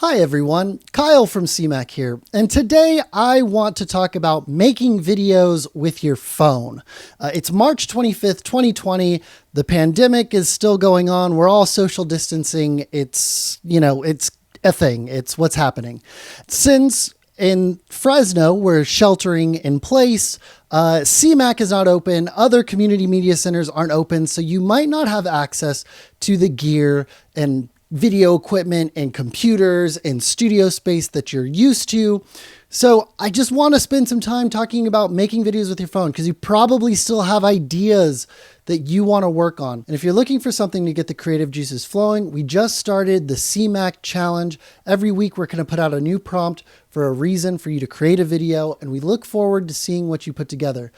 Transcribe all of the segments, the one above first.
Hi everyone, Kyle from CMAC here, and today I want to talk about making videos with your phone. It's March 25th, 2020. The pandemic is still going on. We're all social distancing. It's a thing. It's what's happening. Since in Fresno, we're sheltering in place. CMAC is not open. Other community media centers aren't open. So you might not have access to the gear and video equipment and computers and studio space that you're used to. So I just want to spend some time talking about making videos with your phone because you probably still have ideas that you want to work on. And if you're looking for something to get the creative juices flowing, we just started the CMAC challenge. Every week we're going to put out a new prompt for a reason for you to create a video, and we look forward to seeing what you put together.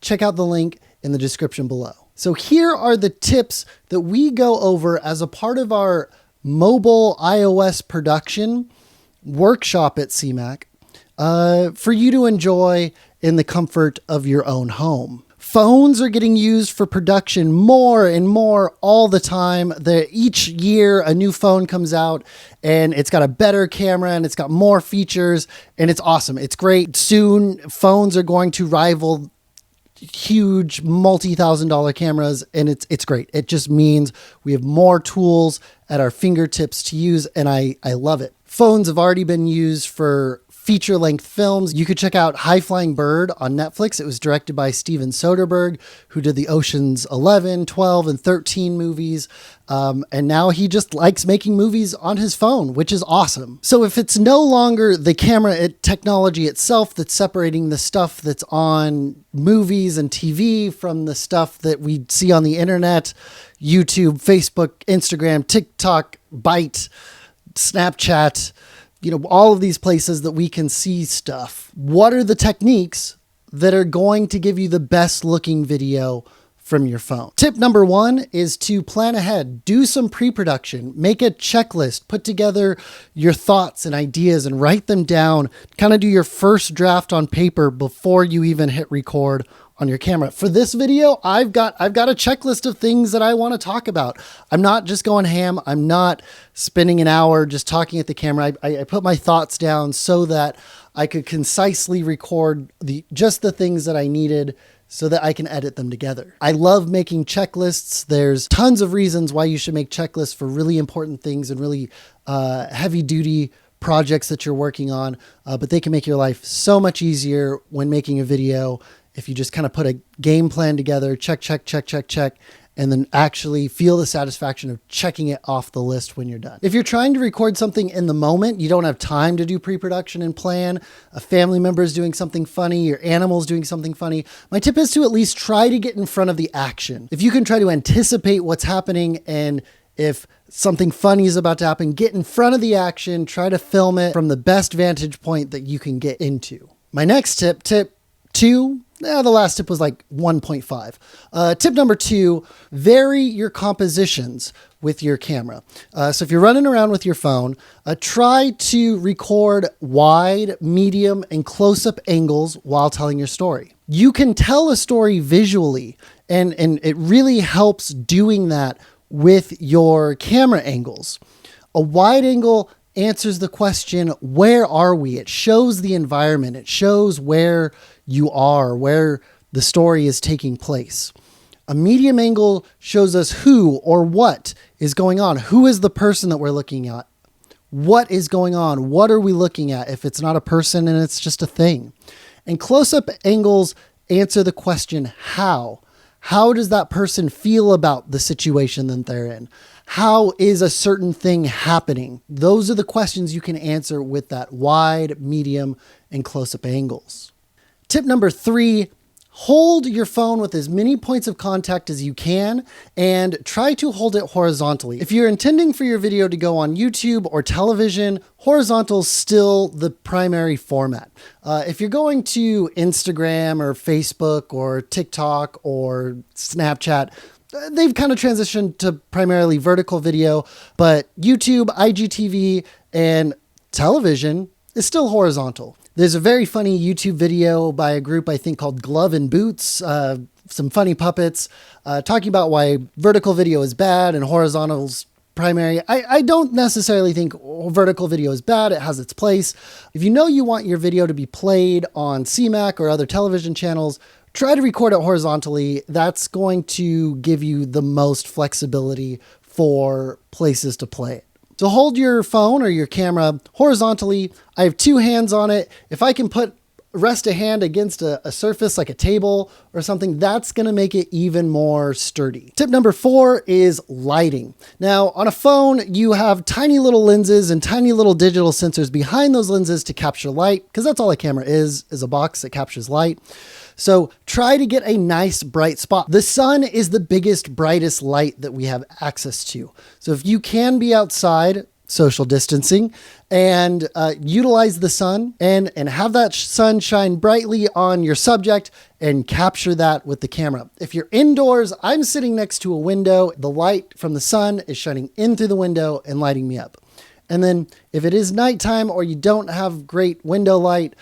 Check out the link in the description below. So here are the tips that we go over as a part of our mobile iOS production workshop at CMAC for you to enjoy in the comfort of your own home. Phones are getting used for production more and more all the time. Each year a new phone comes out and it's got a better camera and it's got more features and it's awesome. It's great. Soon phones are going to rival huge multi-$1,000 cameras, and it's great. It just means we have more tools at our fingertips to use, and I love it. Phones have already been used for feature-length films. You could check out High Flying Bird on Netflix. It was directed by Steven Soderbergh, who did the Ocean's 11, 12, and 13 movies. And now he just likes making movies on his phone, which is awesome. So if it's no longer the camera technology itself that's separating the stuff that's on movies and TV from the stuff that we see on the internet, YouTube, Facebook, Instagram, TikTok, Byte, Snapchat, all of these places that we can see stuff. What are the techniques that are going to give you the best looking video from your phone? Tip number one is to plan ahead. Do some pre-production. Make a checklist. Put together your thoughts and ideas and write them down. Kind of do your first draft on paper before you even hit record on your camera. For this video, I've got a checklist of things that I want to talk about. I'm not just going ham. I'm not spending an hour just talking at the camera. I put my thoughts down so that I could concisely record just the things that I needed so that I can edit them together. I love making checklists. There's tons of reasons why you should make checklists for really important things and really heavy duty projects that you're working on, but they can make your life so much easier when making a video if you just kind of put a game plan together, check, and then actually feel the satisfaction of checking it off the list when you're done. If you're trying to record something in the moment, you don't have time to do pre-production and plan, a family member is doing something funny, your animal's doing something funny, my tip is to at least try to get in front of the action. If you can try to anticipate what's happening, and if something funny is about to happen, get in front of the action, try to film it from the best vantage point that you can get into. My next tip two, the last tip was like 1.5. Tip number two, vary your compositions with your camera. So if you're running around with your phone, try to record wide, medium, and close-up angles while telling your story. You can tell a story visually, and it really helps doing that with your camera angles. A wide angle answers the question, where are we? It shows the environment. It shows where you are, where the story is taking place. A medium angle shows us who or what is going on. Who is the person that we're looking at? What is going on? What are we looking at if it's not a person and it's just a thing? And close-up angles answer the question, how? How does that person feel about the situation that they're in? How is a certain thing happening? Those are the questions you can answer with that wide, medium, and close-up angles. Tip number three, hold your phone with as many points of contact as you can and try to hold it horizontally. If you're intending for your video to go on YouTube or television, horizontal is still the primary format. If you're going to Instagram or Facebook or TikTok or Snapchat, they've kind of transitioned to primarily vertical video, but YouTube, IGTV, and television is still horizontal. There's a very funny YouTube video by a group I think called Glove and Boots, some funny puppets, talking about why vertical video is bad and horizontal's primary. I don't necessarily think vertical video is bad. It has its place. If you know you want your video to be played on CMAC or other television channels, try to record it horizontally. That's going to give you the most flexibility for places to play it. So hold your phone or your camera horizontally. I have two hands on it. If I can rest a hand against a surface like a table or something, that's going to make it even more sturdy. Tip number 4 is lighting. Now, on a phone, you have tiny little lenses and tiny little digital sensors behind those lenses to capture light, because that's all a camera is a box that captures light. So try to get a nice bright spot. The sun is the biggest, brightest light that we have access to. So if you can be outside, social distancing, and utilize the sun and have that sun shine brightly on your subject and capture that with the camera. If you're indoors, I'm sitting next to a window. The light from the sun is shining in through the window and lighting me up. And then if it is nighttime or you don't have great window light,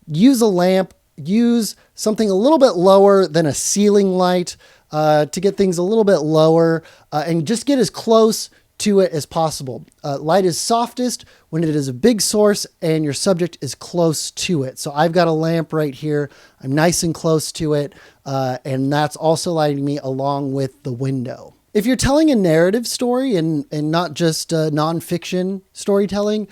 use a lamp. Use something a little bit lower than a ceiling light to get things a little bit lower and just get as close to it as possible. Light is softest when it is a big source and your subject is close to it. So I've got a lamp right here. I'm nice and close to it, and that's also lighting me along with the window. If you're telling a narrative story and not just nonfiction storytelling,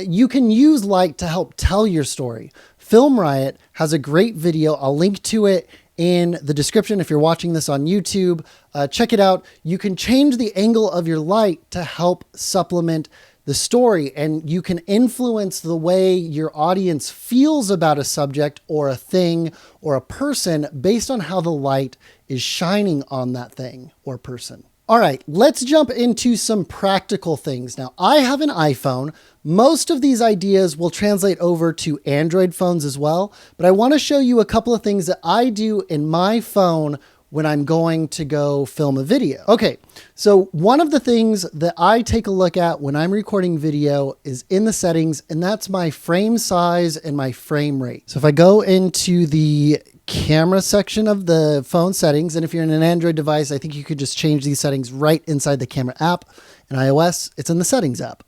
you can use light to help tell your story. Film Riot has a great video. I'll link to it in the description if you're watching this on YouTube. Check it out. You can change the angle of your light to help supplement the story, and you can influence the way your audience feels about a subject or a thing or a person based on how the light is shining on that thing or person. All right, let's jump into some practical things. Now, I have an iPhone. Most of these ideas will translate over to Android phones as well, but I want to show you a couple of things that I do in my phone when I'm going to go film a video. Okay, so one of the things that I take a look at when I'm recording video is in the settings, and that's my frame size and my frame rate. So if I go into the camera section of the phone settings, and if you're in an Android device, I think you could just change these settings right inside the camera app. In iOS, it's in the settings app.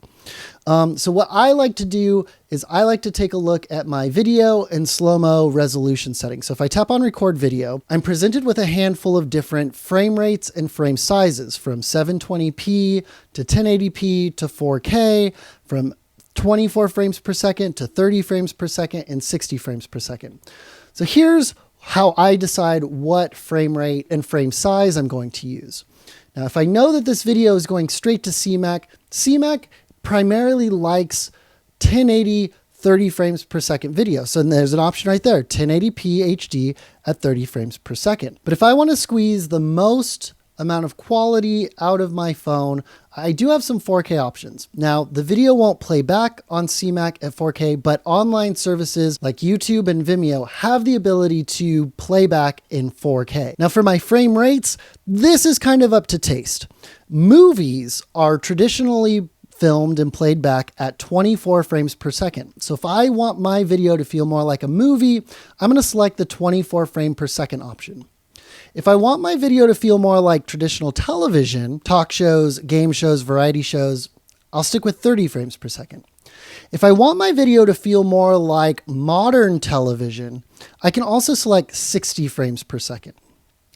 So what I like to do is I like to take a look at my video and slow-mo resolution settings. So if I tap on record video, I'm presented with a handful of different frame rates and frame sizes, from 720p to 1080p to 4K, from 24 frames per second to 30 frames per second and 60 frames per second. So here's how I decide what frame rate and frame size I'm going to use. Now, if I know that this video is going straight to CMAC, CMAC primarily likes 1080 30 frames per second video. So there's an option right there, 1080p HD at 30 frames per second. But if I want to squeeze the most amount of quality out of my phone, I do have some 4K options. Now, the video won't play back on CMAC at 4K, but online services like YouTube and Vimeo have the ability to play back in 4K. Now, for my frame rates, this is kind of up to taste. Movies are traditionally filmed and played back at 24 frames per second. So if I want my video to feel more like a movie, I'm going to select the 24 frame per second option. If I want my video to feel more like traditional television, talk shows, game shows, variety shows, I'll stick with 30 frames per second. If I want my video to feel more like modern television, I can also select 60 frames per second.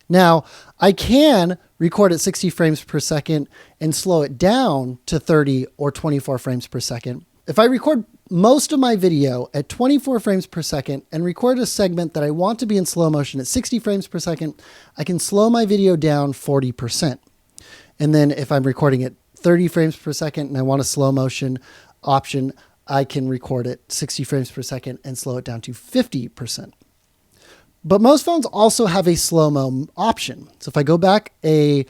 Now, I can record at 60 frames per second and slow it down to 30 or 24 frames per second. If I record most of my video at 24 frames per second and record a segment that I want to be in slow motion at 60 frames per second, I can slow my video down 40%. And then if I'm recording at 30 frames per second and I want a slow motion option, I can record at 60 frames per second and slow it down to 50%. But most phones also have a slow-mo option. So if I go back a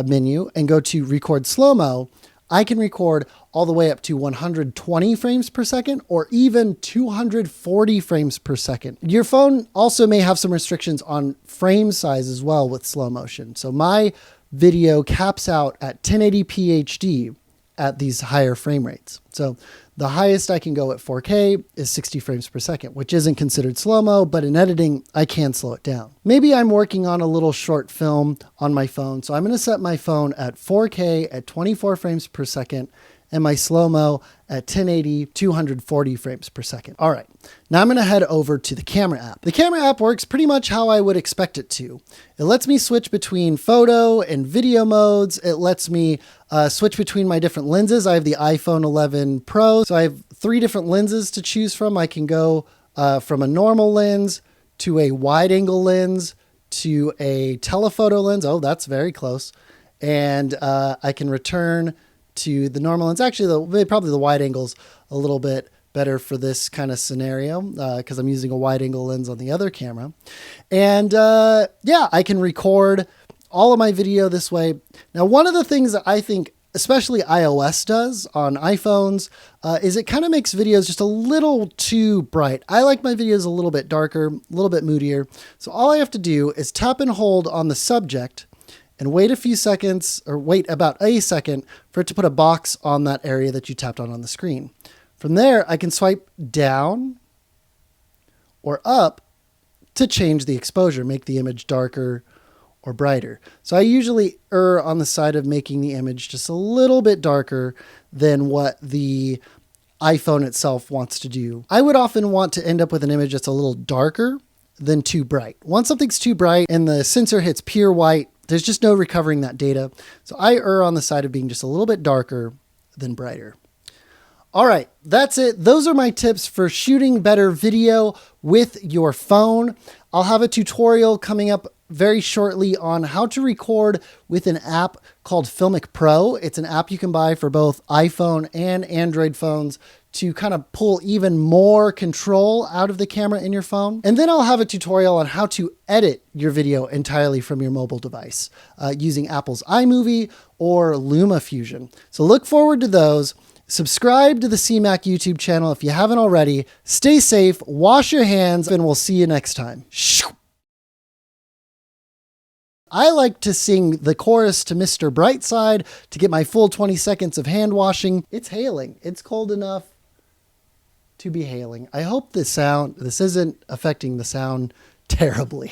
menu and go to record slow-mo, I can record all the way up to 120 frames per second or even 240 frames per second. Your phone also may have some restrictions on frame size as well with slow motion. So my video caps out at 1080p HD at these higher frame rates. So the highest I can go at 4K is 60 frames per second, which isn't considered slow-mo, but in editing, I can slow it down. Maybe I'm working on a little short film on my phone, so I'm going to set my phone at 4K at 24 frames per second and my slow-mo at 1080, 240 frames per second. All right, now I'm gonna head over to the camera app. The camera app works pretty much how I would expect it to. It lets me switch between photo and video modes. It lets me switch between my different lenses. I have the iPhone 11 Pro, so I have 3 different lenses to choose from. I can go from a normal lens to a wide angle lens to a telephoto lens. Oh, that's very close. And I can return to the normal lens. Actually, probably the wide angle's a little bit better for this kind of scenario because I'm using a wide angle lens on the other camera. And yeah, I can record all of my video this way. Now, one of the things that I think especially iOS does on iPhones is it kind of makes videos just a little too bright. I like my videos a little bit darker, a little bit moodier. So all I have to do is tap and hold on the subject and wait a few seconds, or wait about a second for it to put a box on that area that you tapped on the screen. From there, I can swipe down or up to change the exposure, make the image darker or brighter. So I usually err on the side of making the image just a little bit darker than what the iPhone itself wants to do. I would often want to end up with an image that's a little darker than too bright. Once something's too bright and the sensor hits pure white, there's just no recovering that data. So I err on the side of being just a little bit darker than brighter. All right, that's it. Those are my tips for shooting better video with your phone. I'll have a tutorial coming up very shortly on how to record with an app called Filmic Pro. It's an app you can buy for both iPhone and Android phones to kind of pull even more control out of the camera in your phone. And then I'll have a tutorial on how to edit your video entirely from your mobile device using Apple's iMovie or LumaFusion. So look forward to those. Subscribe to the CMAC YouTube channel if you haven't already. Stay safe, wash your hands, and we'll see you next time. I like to sing the chorus to Mr. Brightside to get my full 20 seconds of hand washing. It's hailing. It's cold enough to be hailing. I hope this isn't affecting the sound terribly.